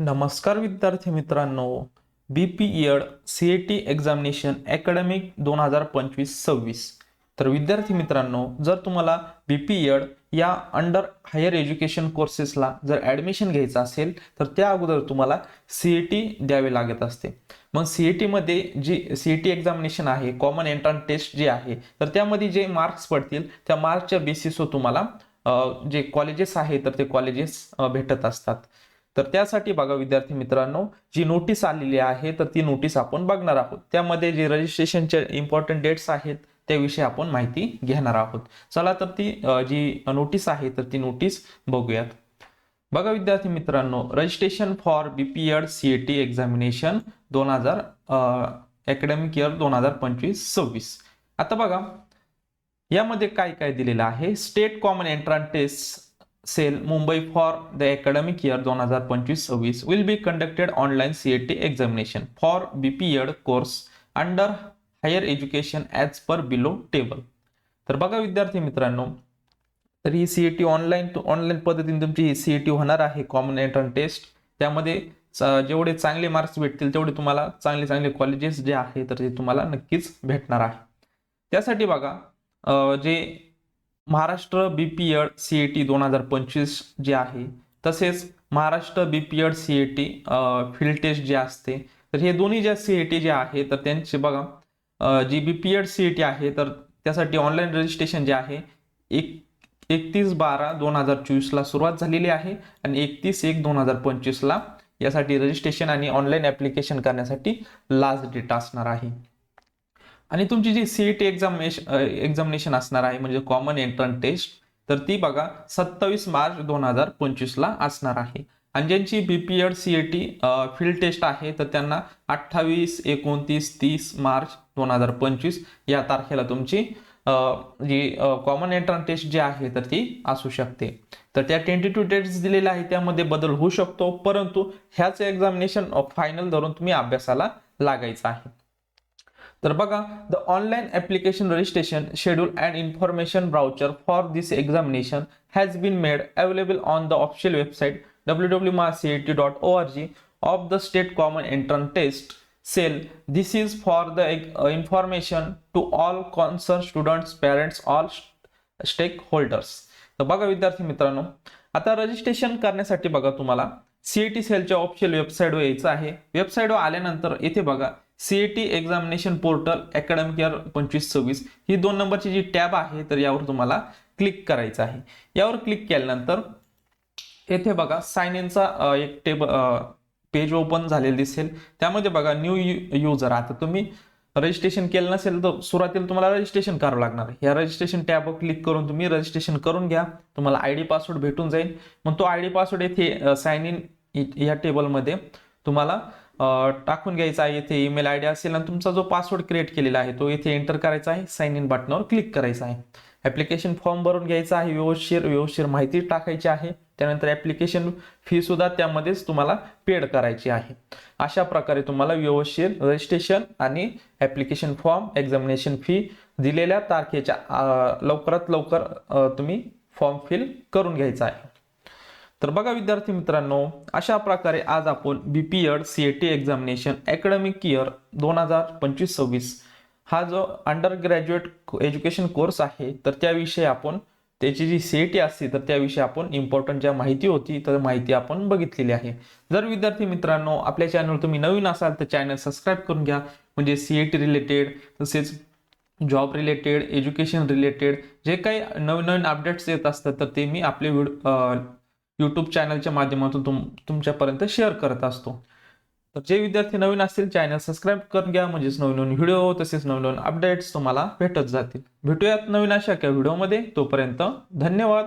नमस्कार विद्यार्थी मित्रांनो, बीपीएड सीएटी एक्झामिनेशन अकॅडमिक 2025-26. तर विद्यार्थी मित्रांनो, जर तुम्हाला बीपीएड या अंडर हायर एज्युकेशन कोर्सेसला जर ॲडमिशन घ्यायचं असेल तर त्या अगोदर तुम्हाला सीएटी द्यावे लागत असते. मग सीएटी मध्ये जी सीएटी एक्झामिनेशन आहे, कॉमन एंट्रन्स टेस्ट जी आहे, तर त्यामध्ये जे मार्क्स पडतील त्या मार्क्सच्या बेसिसवर तुम्हाला जे कॉलेजेस आहेत तर ते कॉलेजेस भेटत असतात. तर त्यासाठी बघा विद्यार्थी मित्रांनो, जी नोटीस आलेली आहे तर ती नोटीस आपण बघणार आहोत. त्यामध्ये जे रजिस्ट्रेशनचे इम्पॉर्टंट डेट्स आहेत त्याविषयी आपण माहिती घेणार आहोत. चला तर ती जी नोटीस आहे तर ती नोटीस बघूयात. बघा विद्यार्थी मित्रांनो, registration for BPEd CET examination 2000 academic year 2025-26. आता बघा यामध्ये काय काय दिलेलं आहे. State common entrance test cell Mumbai for the academic year 2025-26 will be conducted online CET examination for BPED course under higher education as per below table. तर बघा विद्यार्थी मित्रांनो, तर ही सीएटी ऑनलाईन पद्धतीने तुमची ही सीएटी होणार आहे कॉमन एंट्रन्स टेस्ट. त्यामध्ये जेवढे चांगले मार्क्स भेटतील तेवढे तुम्हाला चांगले चांगले कॉलेजेस जे आहे तर ते तुम्हाला नक्कीच भेटणार आहे. त्यासाठी बघा जे महाराष्ट्र बीपीएड सीएटी 2025 जे आहे, तसेच Maharashtra BPEd CET field test जे असते, तर हे दोन्ही ज्या सीएटी जे आहे तर त्यांचे बघा जी बीपीएड सीएटी आहे तर त्यासाठी ऑनलाईन रजिस्ट्रेशन जे आहे 31/12/2024 ला सुरुवात झालेली आहे आणि 31/1/2025 ला यासाठी रजिस्ट्रेशन आणि ऑनलाईन ऍप्लिकेशन करण्यासाठी लास्ट डेट असणार आहे. आणि तुमची जी सीईटी एक्झामिनेशन असणार आहे म्हणजे कॉमन एंट्रन्स टेस्ट, तर ती बघा 27 मार्च 2025 ला असणार आहे. आणि ज्यांची बीपीएड सीईटी फील्ड टेस्ट आहे तर त्यांना 28, 29, 30 मार्च 2025 या तारखेला तुमची जी कॉमन एंट्रन्स टेस्ट जी आहे तर ती असू शकते. तर त्या टेंटेटिव्ह डेट्स दिलेल्या आहे त्यामध्ये बदल होऊ शकतो, परंतु ह्याच एक्झामिनेशन फायनल धरून तुम्ही अभ्यासाला लागायचं आहे. तर बघा, the online application registration schedule and information brochure for this examination has been made available on the official website www.cet.org of the state common entrance test cell. This is for the information to all concerned students, parents, all stakeholders. तर बघा विद्यार्थी मित्रांनो, आता registration करण्यासाठी बघा तुम्हाला CET सेलच्या official वेबसाईटवर यायचं आहे. वेबसाईटवर आल्यानंतर इथे बघा CET examination portal academic year 25-26 ही 2 नंबरची जी टॅब आहे तर यावर तुम्हाला क्लिक करायचं आहे. यावर क्लिक केल्यानंतर येथे बघा साइन इनचा एक पेज ओपन झालेलं दिसेल. त्यामध्ये बघा न्यू युजर, आता तुम्ही रजिस्ट्रेशन केलं नसेल तर सुरुवातीला तुम्हाला रजिस्ट्रेशन करावं लागणार आहे. या रजिस्ट्रेशन टॅबवर क्लिक करून तुम्ही रजिस्ट्रेशन करून घ्या. तुम्हाला आयडी पासवर्ड भेटून जाईल. मग तो आयडी पासवर्ड येथे साइन इन या टेबलमध्ये तुम्हाला टाकून घ्यायचा आहे. येथे ईमेल आयडी असेल आणि तुमचा जो पासवर्ड क्रिएट केलेला आहे तो येथे एंटर करायचा आहे. साइन इन बटनावर क्लिक करायचं आहे. ऍप्लिकेशन फॉर्म भरून घ्यायचा आहे. व्यवस्थित माहिती टाकायची आहे. त्यानंतर ऍप्लिकेशन फी सुद्धा त्यामध्येच तुम्हाला पेड करायची आहे. अशा प्रकारे तुम्हाला व्यवस्थित रजिस्ट्रेशन आणि ऍप्लिकेशन फॉर्म, एक्झामिनेशन फी दिलेल्या तारखेच्या लवकरात लवकर तुम्ही फॉर्म फिल करून घ्यायचा आहे. तर बघा विद्यार्थी मित्रांनो, अशा प्रकारे आज आपण BPEd CET examination academic year 2025-26 हा जो अंडर ग्रॅज्युएट एज्युकेशन कोर्स आहे तर त्याविषयी आपण त्याची जी सीईटी असते तर त्याविषयी आपण इम्पॉर्टंट ज्या माहिती होती तर माहिती आपण बघितलेली आहे. जर विद्यार्थी मित्रांनो आपल्या चॅनलवर तुम्ही नवीन असाल तर चॅनल सबस्क्राईब करून घ्या. म्हणजे सीईटी रिलेटेड तसेच जॉब रिलेटेड, एज्युकेशन रिलेटेड जे काही नवीन नवीन अपडेट्स येत असतात तर ते मी आपले यूट्यूब चॅनलच्या माध्यमातून तुमच्यापर्यंत शेअर करत असतो. तर जे विद्यार्थी नवीन असतील चॅनल सबस्क्राईब करून घ्या, म्हणजेच नवीन नवीन व्हिडिओ तसेच नवीन नवीन अपडेट्स तुम्हाला भेटत जातील. भेटूयात नवीन अशा व्हिडिओमध्ये. तोपर्यंत धन्यवाद.